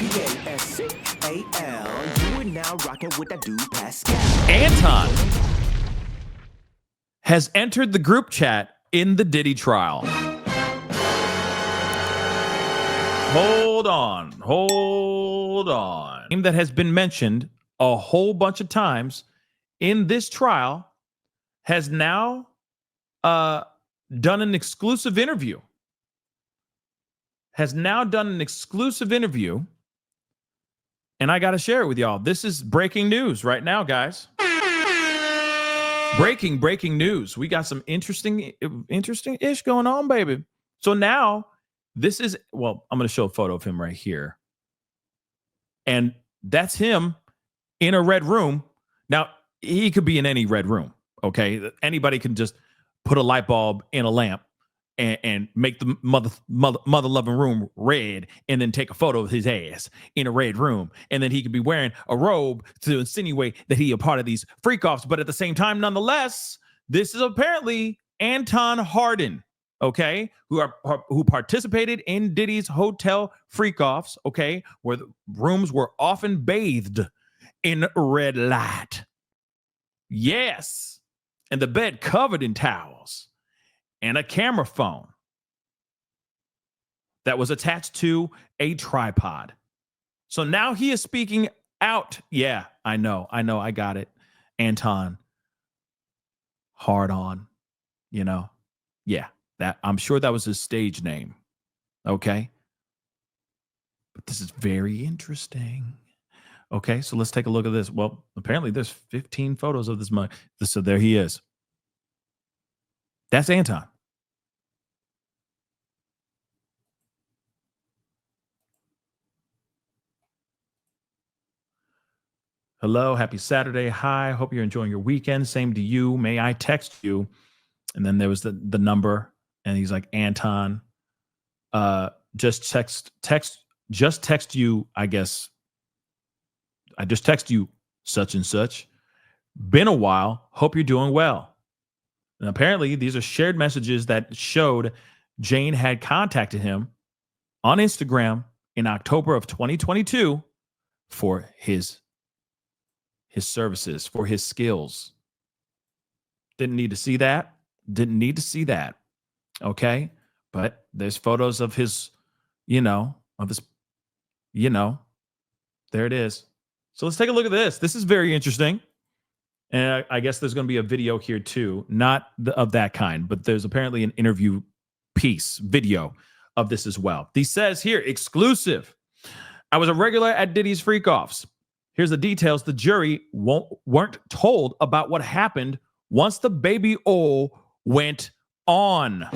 Pascal. You are now rocking with that dude, Pascal. Anton has entered the group chat in the Diddy trial. Hold on. That has been mentioned a whole bunch of times in this trial has now done an exclusive interview. And I got to share it with y'all. This is breaking news right now, guys. Breaking news. We got some interesting-ish going on, baby. So now this is, well, I'm going to show a photo of him right here. And that's him in a red room. Now, he could be in any red room, okay? Anybody can just put a light bulb in a lamp and make the mother-loving room red and then take a photo of his ass in a red room. And then he could be wearing a robe to insinuate that he a part of these freak-offs. But at the same time, nonetheless, this is apparently Anton Harden, okay, who participated in Diddy's hotel freak-offs, okay, where the rooms were often bathed in red light. Yes. And the bed covered in towels. And a camera phone that was attached to a tripod. So now he is speaking out. Yeah, I know, I got it. Anton, hard on, you know? Yeah, that I'm sure that was his stage name. Okay? But this is very interesting. Okay, so let's take a look at this. Well, apparently there's 15 photos of this mug. So there he is. That's Anton. Hello, happy Saturday. Hi, hope you're enjoying your weekend. Same to you. May I text you? And then there was the number, and he's like, Anton, just text you, I guess. I just text you such and such. Been a while. Hope you're doing well. And apparently these are shared messages that showed Jane had contacted him on Instagram in October of 2022 for his services, for his skills. Didn't need to see that. Okay. But there's photos of his, there it is. So let's take a look at this. This is very interesting. And I guess there's going to be a video here too, not of that kind, but there's apparently an interview video of this as well. He says here, exclusive. I was a regular at Diddy's freak-offs. Here's the details. The jury weren't told about what happened once the baby oil went on.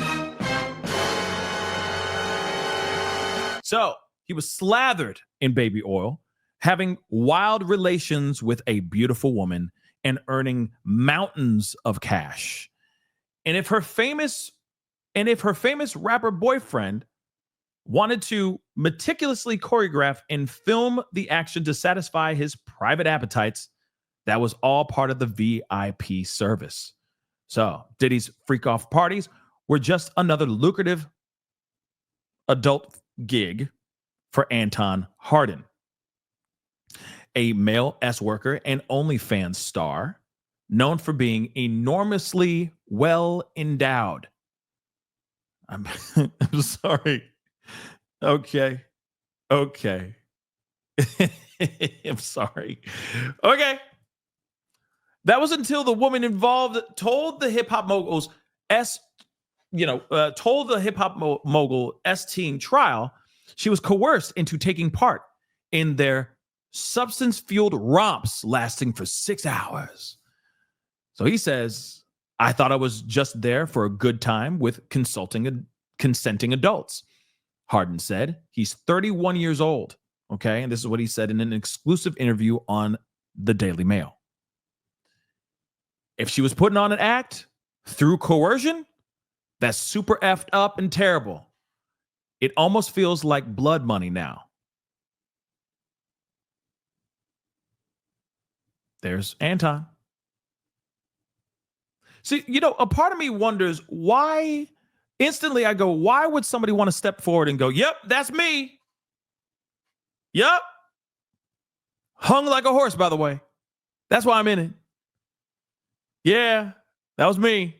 So he was slathered in baby oil, having wild relations with a beautiful woman and earning mountains of cash. And if her famous rapper boyfriend wanted to meticulously choreograph and film the action to satisfy his private appetites, that was all part of the VIP service. So Diddy's freak-off parties were just another lucrative adult gig for Anton Harden, a male S-worker and OnlyFans star known for being enormously well endowed. I'm sorry. Okay. I'm sorry. Okay. That was until the woman involved told the hip hop mogul's S-Team trial she was coerced into taking part in their substance-fueled romps lasting for 6 hours. So he says, I thought I was just there for a good time with consenting adults. Harden said he's 31 years old. Okay. And this is what he said in an exclusive interview on the Daily Mail. If she was putting on an act through coercion, that's super effed up and terrible. It almost feels like blood money now. There's Anton. See, a part of me wonders why. Instantly I go, why would somebody want to step forward and go, yep, that's me? Yup. Hung like a horse, by the way. That's why I'm in it. Yeah, that was me.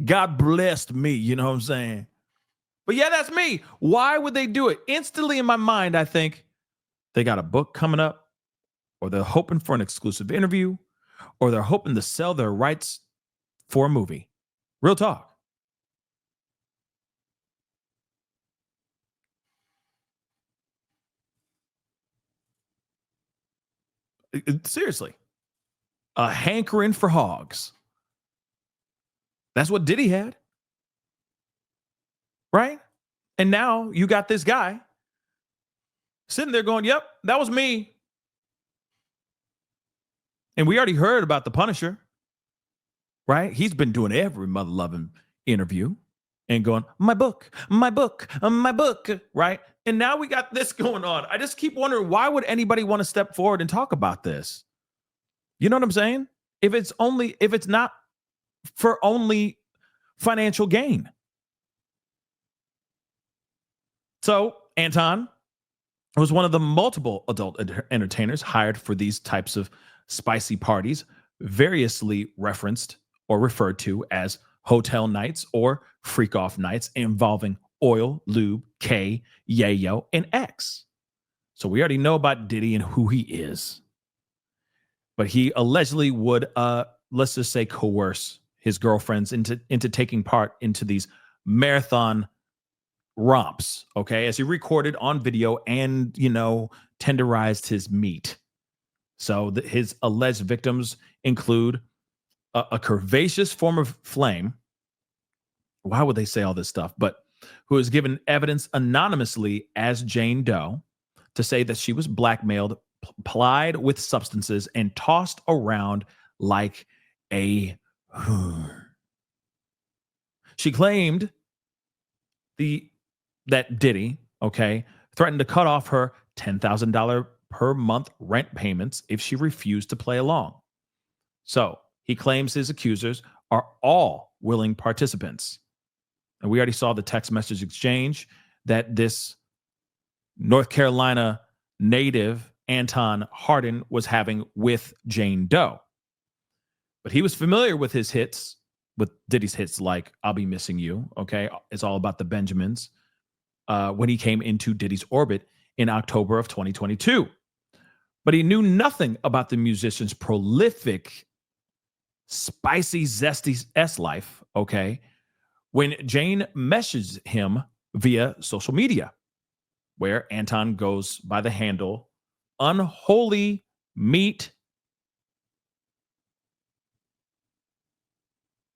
God blessed me, you know what I'm saying? But yeah, that's me. Why would they do it? Instantly in my mind, I think they got a book coming up, or they're hoping for an exclusive interview, or they're hoping to sell their rights for a movie. Real talk. Seriously. A hankering for hogs. That's what Diddy had. Right? And now you got this guy sitting there going, yep, that was me. And we already heard about the Punisher, right? He's been doing every mother loving interview and going, my book, right? And now we got this going on. I just keep wondering, why would anybody want to step forward and talk about this? You know what I'm saying? If it's not for only financial gain. So Anton was one of the multiple adult entertainers hired for these types of spicy parties, variously referenced or referred to as hotel nights or freak off nights involving oil, lube, K, yayo, and X. So we already know about Diddy and who he is. But he allegedly would, let's just say, coerce his girlfriends into taking part into these marathon romps, okay, as he recorded on video and, tenderized his meat. So his alleged victims include a curvaceous form of flame. Why would they say all this stuff? But who has given evidence anonymously as Jane Doe to say that she was blackmailed, plied with substances, and tossed around like a She claimed that Diddy, okay, threatened to cut off her $10,000 per month rent payments if she refused to play along. So he claims his accusers are all willing participants. And we already saw the text message exchange that this North Carolina native, Anton Harden, was having with Jane Doe. But he was familiar with his hits, with Diddy's hits like I'll Be Missing You, okay? It's all about the Benjamins, when he came into Diddy's orbit in October of 2022. But he knew nothing about the musician's prolific, spicy, zesty S-life, okay, when Jane messaged him via social media, where Anton goes by the handle Unholy Meat.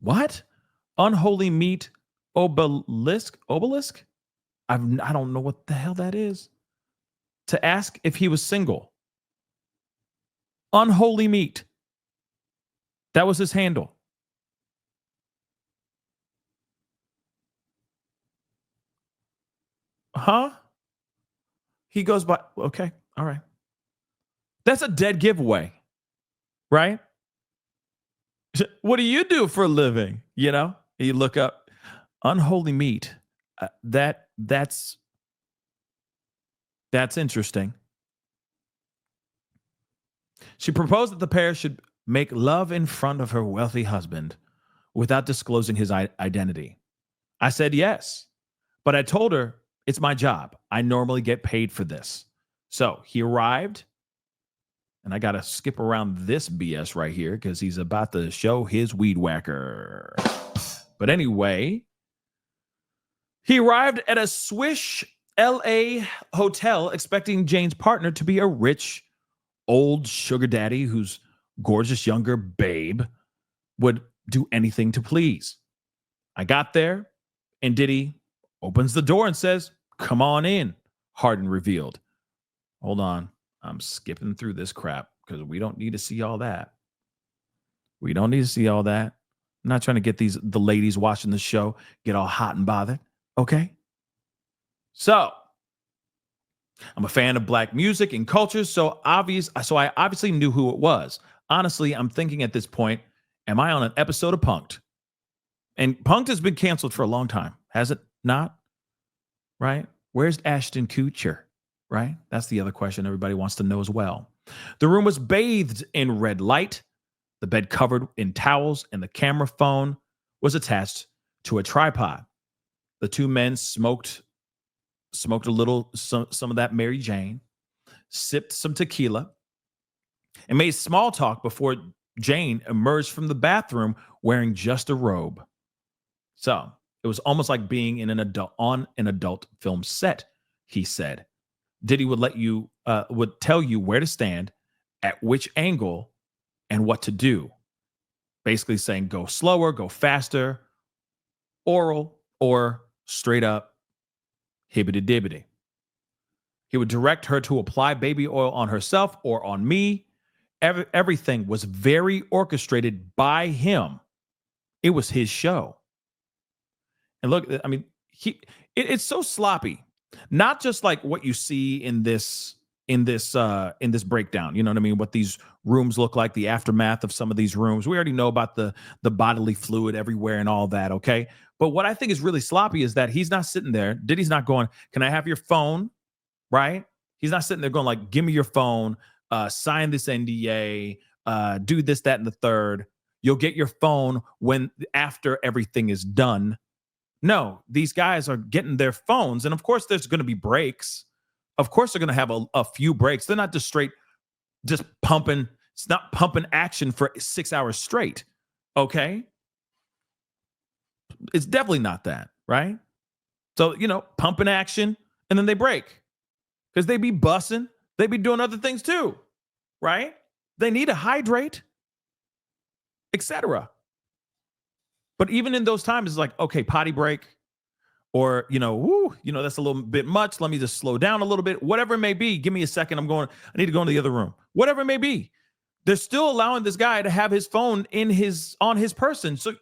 What? Unholy Meat Obelisk? I don't know what the hell that is. To ask if he was single. Unholy Meat. That was his handle. Huh? He goes by, okay, all right. That's a dead giveaway, right? What do you do for a living? You look up Unholy Meat. That's interesting. She proposed that the pair should make love in front of her wealthy husband without disclosing his identity. I said yes, but I told her it's my job. I normally get paid for this. So he arrived, and I got to skip around this BS right here because he's about to show his weed whacker. But anyway, he arrived at a Swish LA hotel expecting Jane's partner to be a rich, old sugar daddy whose gorgeous younger babe would do anything to please. I got there, and Diddy opens the door and says, "Come on in," Harden revealed. Hold on. I'm skipping through this crap because we don't need to see all that. We don't need to see all that. I'm not trying to get the ladies watching the show get all hot and bothered. Okay? So, I'm a fan of black music and culture, so I obviously knew who it was. Honestly, I'm thinking at this point, am I on an episode of Punk'd? And Punk'd has been canceled for a long time, has it not? Right? Where's Ashton Kutcher? Right? That's the other question everybody wants to know as well. The room was bathed in red light, the bed covered in towels, and the camera phone was attached to a tripod. The two men smoked a little, some of that Mary Jane, sipped some tequila, and made small talk before Jane emerged from the bathroom wearing just a robe. So it was almost like being in on an adult film set, he said. Diddy would tell you where to stand, at which angle, and what to do. Basically saying go slower, go faster, oral, or straight up hibbity dibbity. He would direct her to apply baby oil on herself or on me. Everything was very orchestrated by him. It was his show. And look, I mean, it's so sloppy. Not just like what you see in this breakdown. You know what I mean? What these rooms look like, the aftermath of some of these rooms. We already know about the bodily fluid everywhere and all that, okay? But what I think is really sloppy is that he's not sitting there. Diddy's not going, "Can I have your phone?" Right? He's not sitting there going like, "Give me your phone, sign this NDA, do this, that, and the third. You'll get your phone after everything is done." No, these guys are getting their phones. And of course, there's going to be breaks. Of course, they're going to have a few breaks. They're not just pumping. It's not pumping action for 6 hours straight. Okay. It's definitely not that, right? So, pumping action and then they break because they be bussing. They be doing other things too, right? They need to hydrate, etc. But even in those times, it's like, okay, potty break, or, that's a little bit much. Let me just slow down a little bit. Whatever it may be, give me a second. I need to go into the other room. Whatever it may be. They're still allowing this guy to have his phone on his person. So,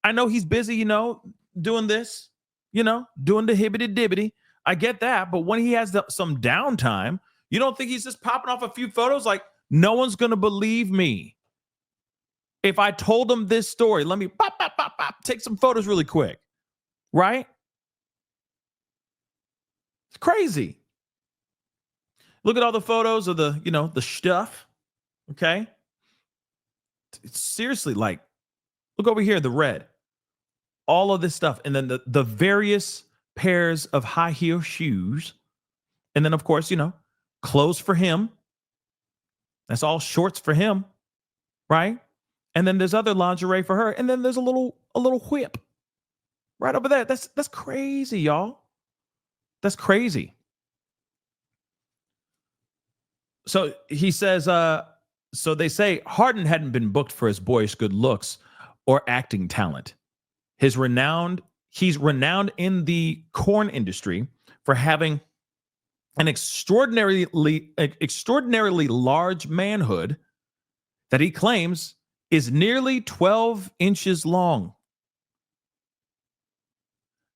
I know he's busy, doing this, doing the hibbity dibbity. I get that. But when he has some downtime, you don't think he's just popping off a few photos? Like, no one's going to believe me. If I told them this story, let me pop, take some photos really quick, right? It's crazy. Look at all the photos of the stuff, okay? It's seriously, like, look over here, the red, all of this stuff, and then the various pairs of high heel shoes, and then of course, clothes for him. That's all shorts for him, right? And then there's other lingerie for her. And then there's a little whip right over there. That's crazy, y'all. That's crazy. So he says, so they say Harden hadn't been booked for his boyish good looks or acting talent. He's renowned in the corn industry for having an extraordinarily large manhood that he claims is nearly 12 inches long.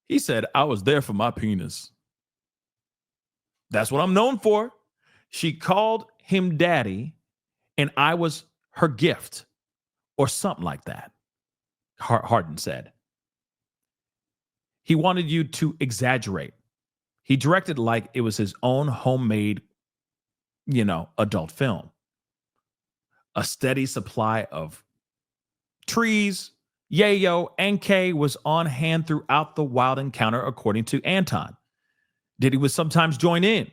He said, "I was there for my penis. That's what I'm known for. She called him daddy, and I was her gift," or something like that, Harden said. He wanted you to exaggerate. He directed like it was his own homemade, adult film. A steady supply of trees, yayo, and K was on hand throughout the wild encounter, according to Anton. Diddy would sometimes join in,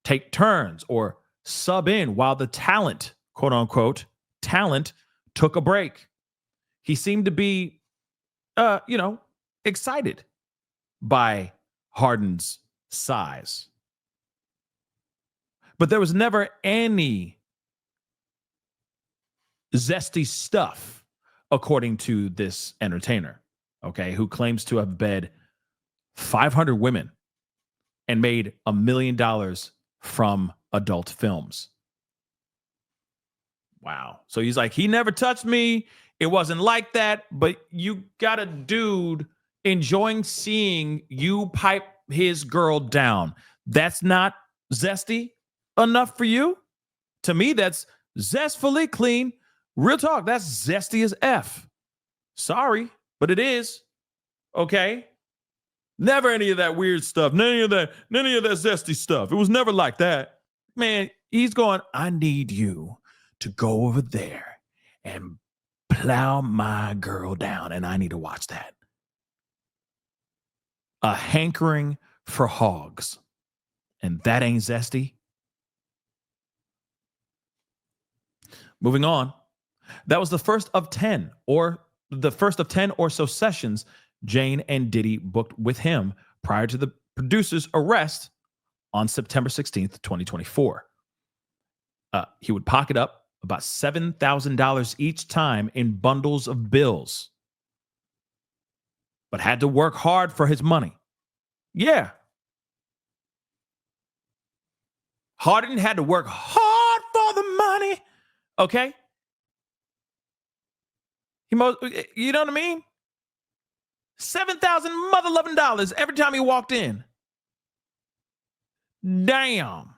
take turns, or sub in while the talent, quote unquote, took a break. He seemed to be, excited by Harden's size. But there was never any zesty stuff, according to this entertainer, okay, who claims to have bed 500 women and made $1 million from adult films. Wow. So he's like, he never touched me. It wasn't like that. But you got a dude enjoying seeing you pipe his girl down. That's not zesty enough for you? To me, that's zestfully clean. Real talk, that's zesty as F. Sorry, but it is. Okay? Never any of that weird stuff. None of that zesty stuff. It was never like that. Man, he's going, I need you to go over there and plow my girl down, and I need to watch that. A hankering for hogs. And that ain't zesty. Moving on. That was the first of 10 or so sessions Jane and Diddy booked with him prior to the producer's arrest on September 16th, 2024. He would pocket up about $7,000 each time in bundles of bills, but had to work hard for his money. Yeah. Harden had to work hard for the money. Okay? You know what I mean? $7,000 mother-loving dollars every time he walked in. Damn.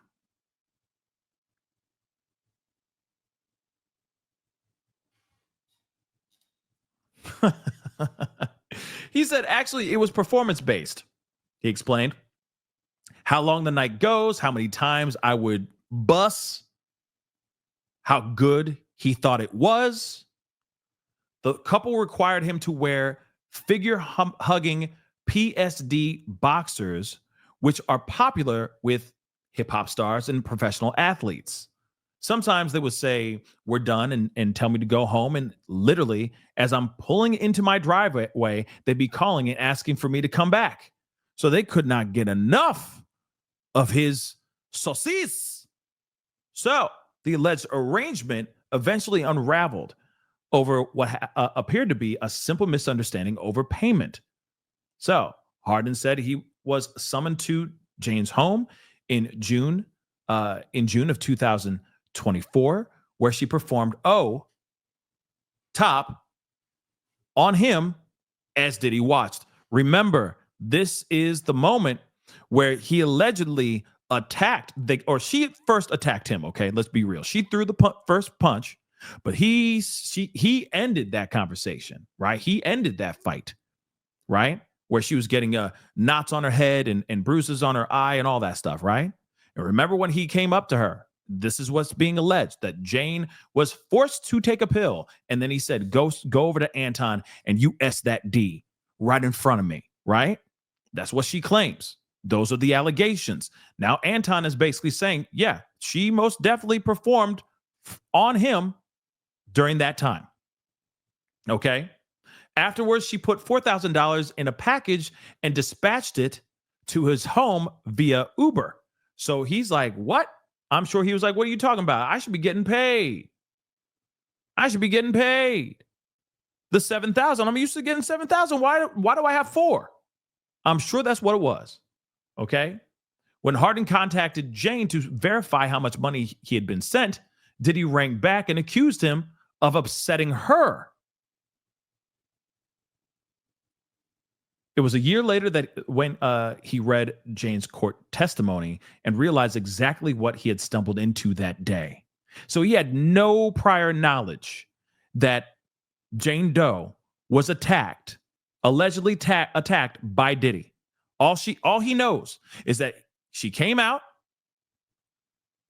He said, actually, it was performance-based. He explained how long the night goes, how many times I would bust, how good he thought it was. The couple required him to wear figure-hugging PSD boxers, which are popular with hip-hop stars and professional athletes. Sometimes they would say, we're done, and tell me to go home. And literally, as I'm pulling into my driveway, they'd be calling and asking for me to come back. So they could not get enough of his saucisse. So the alleged arrangement eventually unraveled over what appeared to be a simple misunderstanding over payment. So Harden said he was summoned to Jane's home in June of 2024, where she performed Top on him as Diddy watched. Remember, this is the moment where he allegedly she first attacked him. Okay, let's be real. She threw the first punch, but he ended that conversation, right? He ended that fight, right? Where she was getting knots on her head and bruises on her eye and all that stuff, right? And remember when he came up to her, this is what's being alleged, that Jane was forced to take a pill. And then he said, go over to Anton and you S that D right in front of me, right? That's what she claims. Those are the allegations. Now, Anton is basically saying, yeah, she most definitely performed on him during that time. Okay. Afterwards, she put $4,000 in a package and dispatched it to his home via Uber. So he's like, what? I'm sure he was like, what are you talking about? I should be getting paid. The 7,000. I'm used to getting 7,000. Why do I have 4? I'm sure that's what it was. Okay. When Harden contacted Jane to verify how much money he had been sent, Diddy rang back and accused him of upsetting her. It was a year later that when he read Jane's court testimony and realized exactly what he had stumbled into that day. So he had no prior knowledge that Jane Doe was allegedly attacked by Diddy. All he knows is that she came out,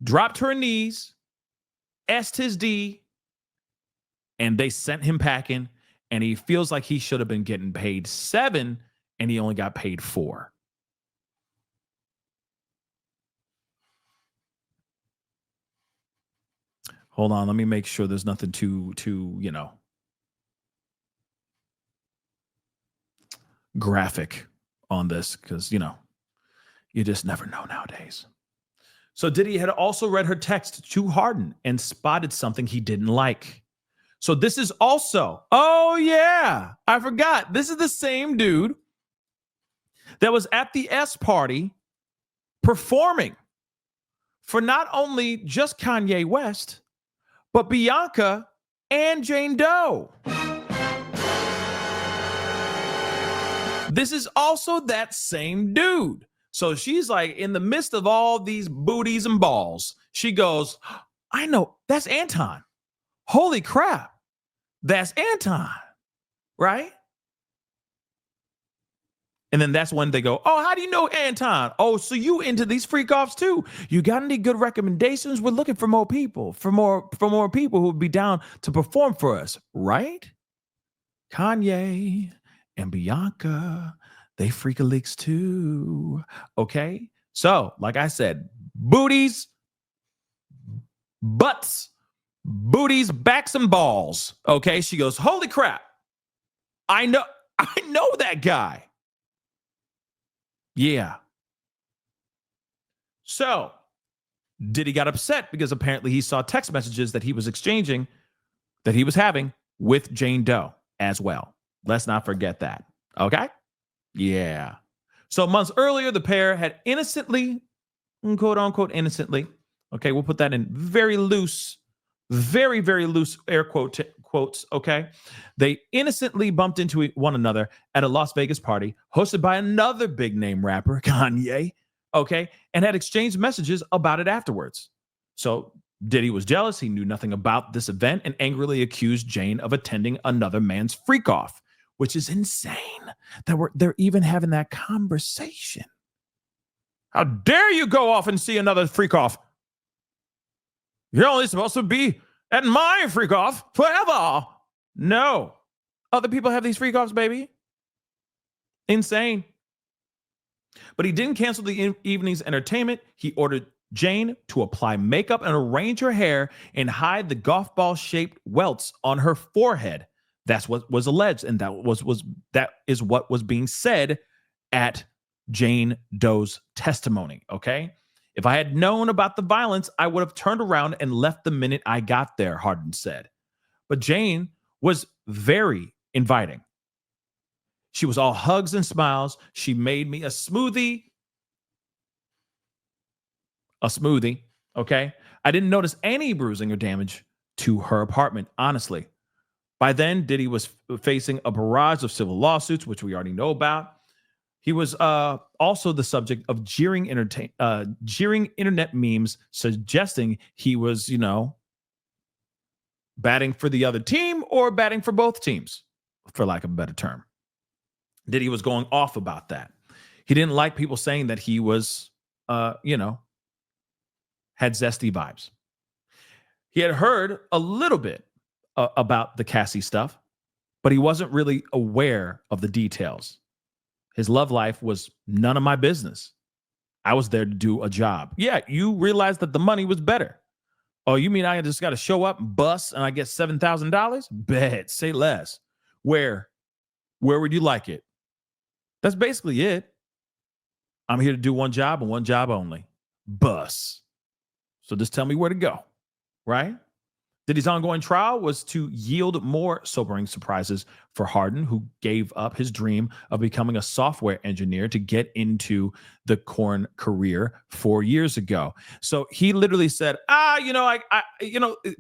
dropped her knees, S'd his D, and they sent him packing, and he feels like he should have been getting paid 7, and he only got paid 4. Hold on, let me make sure there's nothing too graphic on this, because you just never know nowadays. So Diddy had also read her text to Harden and spotted something he didn't like. So this is also, oh yeah, I forgot. This is the same dude that was at the S party performing for not only just Kanye West, but Bianca and Jane Doe. This is also that same dude. So she's like, in the midst of all these booties and balls, she goes, I know, that's Anton. Holy crap, that's Anton, right? And then that's when they go, oh, how do you know Anton? Oh, so you into these freak offs too? You got any good recommendations? We're looking for more people, for more people who would be down to perform for us, right? Kanye and Bianca, they freakaliks too. Okay. So, like I said, booties, butts, booties, backs, and balls. Okay. She goes, holy crap. I know that guy. Yeah. So Diddy got upset because apparently he saw text messages that he was exchanging, that he was having with Jane Doe as well. Let's not forget that. Okay? Yeah. So months earlier, the pair had innocently, quote unquote, innocently, okay, we'll put that in very loose, very, very loose air quotes, okay? They innocently bumped into one another at a Las Vegas party hosted by another big name rapper, Kanye, okay, and had exchanged messages about it afterwards. So Diddy was jealous. He knew nothing about this event and angrily accused Jane of attending another man's freak off, which is insane that they're even having that conversation. How dare you go off and see another freak off? You're only supposed to be at my freak off forever. No. Other people have these freak offs, baby. Insane. But he didn't cancel the evening's entertainment. He ordered Jane to apply makeup and arrange her hair and hide the golf ball shaped welts on her forehead. That's what was alleged, and that is what was being said at Jane Doe's testimony. Okay. If I had known about the violence, I would have turned around and left the minute I got there, Harden said. But Jane was very inviting. She was all hugs and smiles. She made me a smoothie. Okay? I didn't notice any bruising or damage to her apartment, honestly. By then, Diddy was facing a barrage of civil lawsuits, which we already know about. He was also the subject of jeering internet memes suggesting he was, batting for the other team or batting for both teams, for lack of a better term. Diddy was going off about that. He didn't like people saying that he was, had zesty vibes. He had heard a little bit about the Cassie stuff, but he wasn't really aware of the details. His love life was none of my business. I was there to do a job. Yeah, you realize that the money was better. Oh, you mean I just got to show up and bust and I get $7,000? Bet, say less. Where would you like it? That's basically it. I'm here to do one job and one job only. Bust. So just tell me where to go, right? Diddy's ongoing trial was to yield more sobering surprises for Harden, who gave up his dream of becoming a software engineer to get into the corn career 4 years ago. So he literally said,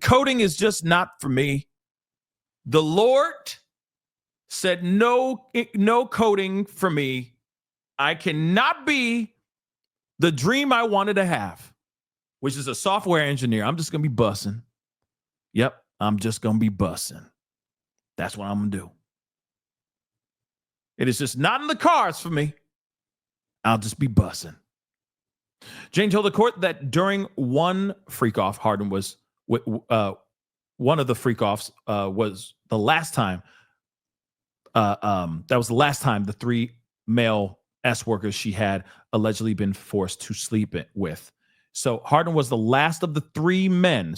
coding is just not for me. The Lord said, no coding for me. I cannot be the dream I wanted to have, which is a software engineer. I'm just going to be bussing. Yep, I'm just going to be bussing. That's what I'm going to do. It is just not in the cards for me. I'll just be bussing. Jane told the court that during one freak-off, Harden was, one of the freak-offs was the last time, that was the last time the three male S-workers she had allegedly been forced to sleep with. So Harden was the last of the three men,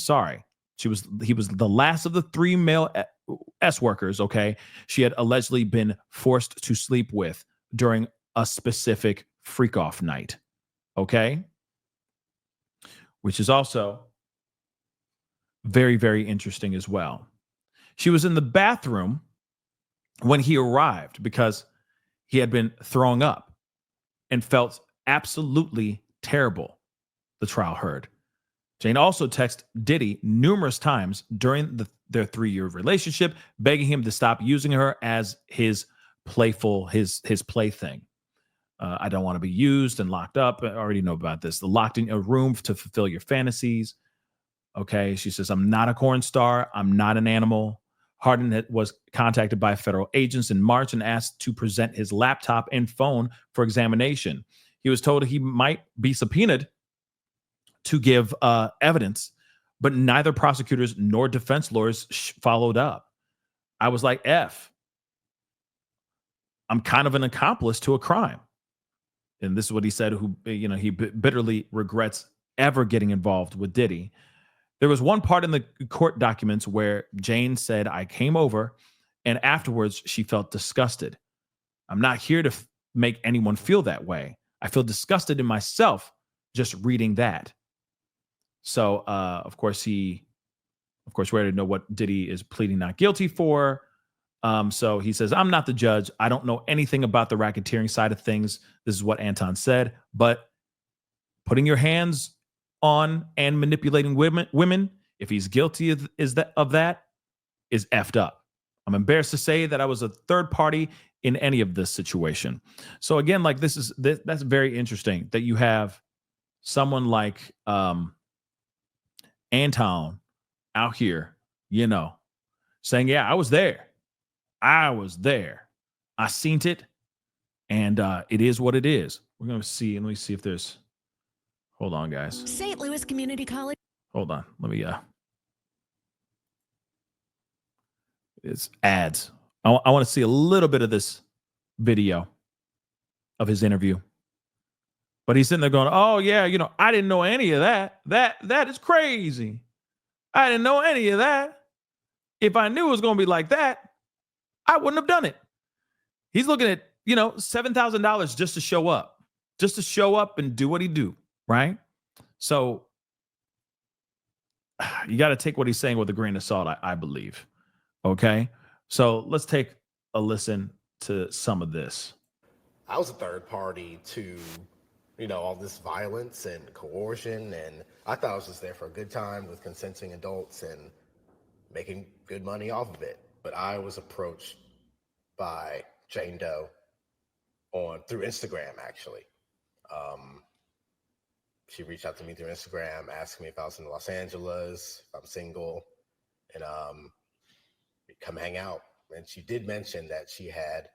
he was the last of the three male S-workers, okay, she had allegedly been forced to sleep with during a specific freak-off night, okay? Which is also very, very interesting as well. She was in the bathroom when he arrived because he had been throwing up and felt absolutely terrible, the trial heard. Jane also texted Diddy numerous times during their 3-year relationship, begging him to stop using her as his plaything. I don't want to be used and locked up. I already know about this. Locked in a room to fulfill your fantasies. Okay, she says, I'm not a corn star. I'm not an animal. Harden was contacted by federal agents in March and asked to present his laptop and phone for examination. He was told he might be subpoenaed to give evidence, but neither prosecutors nor defense lawyers followed up. I was like, I'm kind of an accomplice to a crime. And this is what he said, who, he bitterly regrets ever getting involved with Diddy. There was one part in the court documents where Jane said, I came over and afterwards she felt disgusted. I'm not here to make anyone feel that way. I feel disgusted in myself just reading that. So, of course, we already know what Diddy is pleading not guilty for. So he says, I'm not the judge. I don't know anything about the racketeering side of things. This is what Anton said. But putting your hands on and manipulating women, if he's guilty of that, is effed up. I'm embarrassed to say that I was a third party in any of this situation. So again, like that's very interesting that you have someone like Anton out here, saying, yeah, I was there. I seen it, and it is what it is. We're going to see, and let me see if there's, hold on, guys. St. Louis Community College. Hold on. Let me, it's ads. I want to see a little bit of this video of his interview. But he's sitting there going, oh, yeah, I didn't know any of that. That is crazy. I didn't know any of that. If I knew it was going to be like that, I wouldn't have done it. He's looking at, $7,000 just to show up and do what he do, right? So you got to take what he's saying with a grain of salt, I believe. Okay. So let's take a listen to some of this. I was a third party to, all this violence and coercion. And I thought I was just there for a good time with consenting adults and making good money off of it. But I was approached by Jane Doe through Instagram, actually. She reached out to me through Instagram, asking me if I was in Los Angeles, if I'm single, and come hang out. And she did mention that she had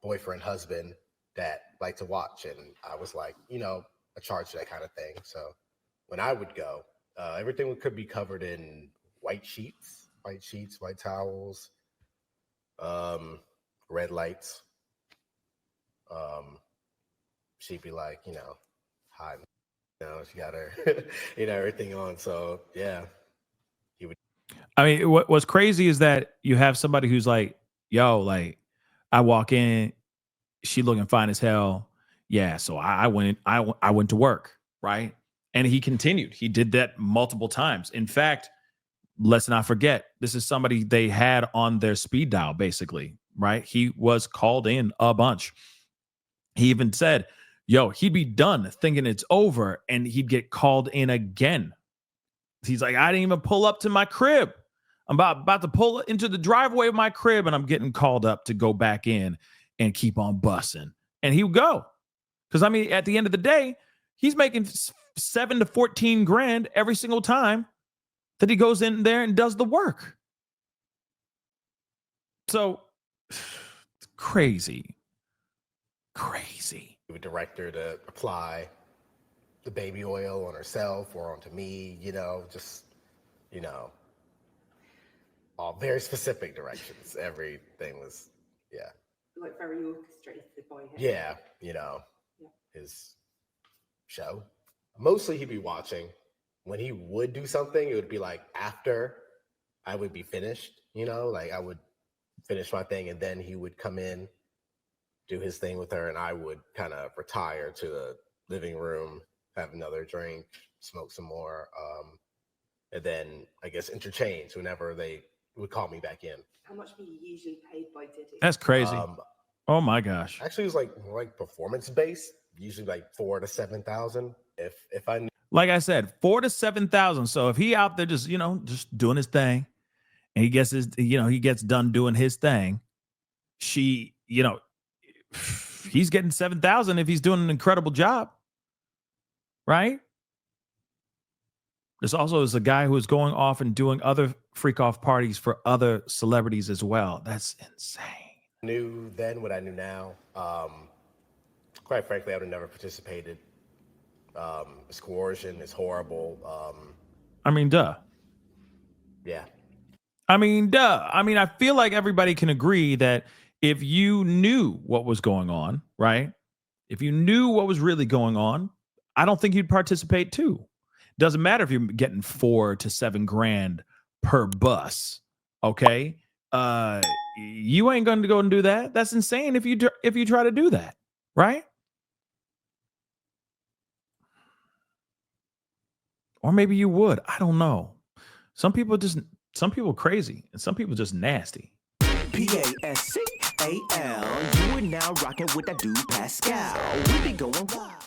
boyfriend, husband that liked to watch. And I was like, I charge that kind of thing. So when I would go, everything could be covered in white sheets, white towels, red lights. She'd be like, hi, she got her, everything on. So yeah, he would. I mean, what's crazy is that you have somebody who's like, yo, like I walk in, she looking fine as hell. Yeah. So I went to work. Right. And he continued. He did that multiple times. In fact, let's not forget, this is somebody they had on their speed dial, basically, right? He was called in a bunch. He even said, he'd be done thinking it's over and he'd get called in again. He's like, I didn't even pull up to my crib. I'm about to pull into the driveway of my crib and I'm getting called up to go back in and keep on bussing. And he would go. Because, I mean, at the end of the day, he's making 7 to 14 grand every single time that he goes in there and does the work. So, crazy. We would direct her to apply the baby oil on herself or onto me, all very specific directions. Everything was, like very orchestrated by him. Yeah, his show. Mostly he'd be watching. When he would do something, it would be like after I would be finished, like I would finish my thing and then he would come in, do his thing with her, and I would kind of retire to the living room, have another drink, smoke some more, and then I guess interchange whenever they would call me back in. How much were you usually paid by Diddy? That's crazy. Oh my gosh. Actually, it was more like performance based, usually like 4,000 to 7,000. If I knew. Like I said, 4,000 to 7,000. So if he out there just doing his thing, and he gets he gets done doing his thing, he's getting 7,000 if he's doing an incredible job, right? This also is a guy who is going off and doing other freak off parties for other celebrities as well. That's insane. Knew then what I knew now. Quite frankly, I would have never participated. It's coercion. It's horrible. I mean, duh. Yeah. I mean, duh. I mean, I feel like everybody can agree that if you knew what was going on, right? If you knew what was really going on, I don't think you'd participate too. Doesn't matter if you're getting $4 to $7 grand per bus. Okay. You ain't going to go and do that. That's insane if you try to do that, right? Or maybe you would. I don't know. Some people crazy and some people just nasty. Pascal. You are now rocking with that dude Pascal. We be going wild.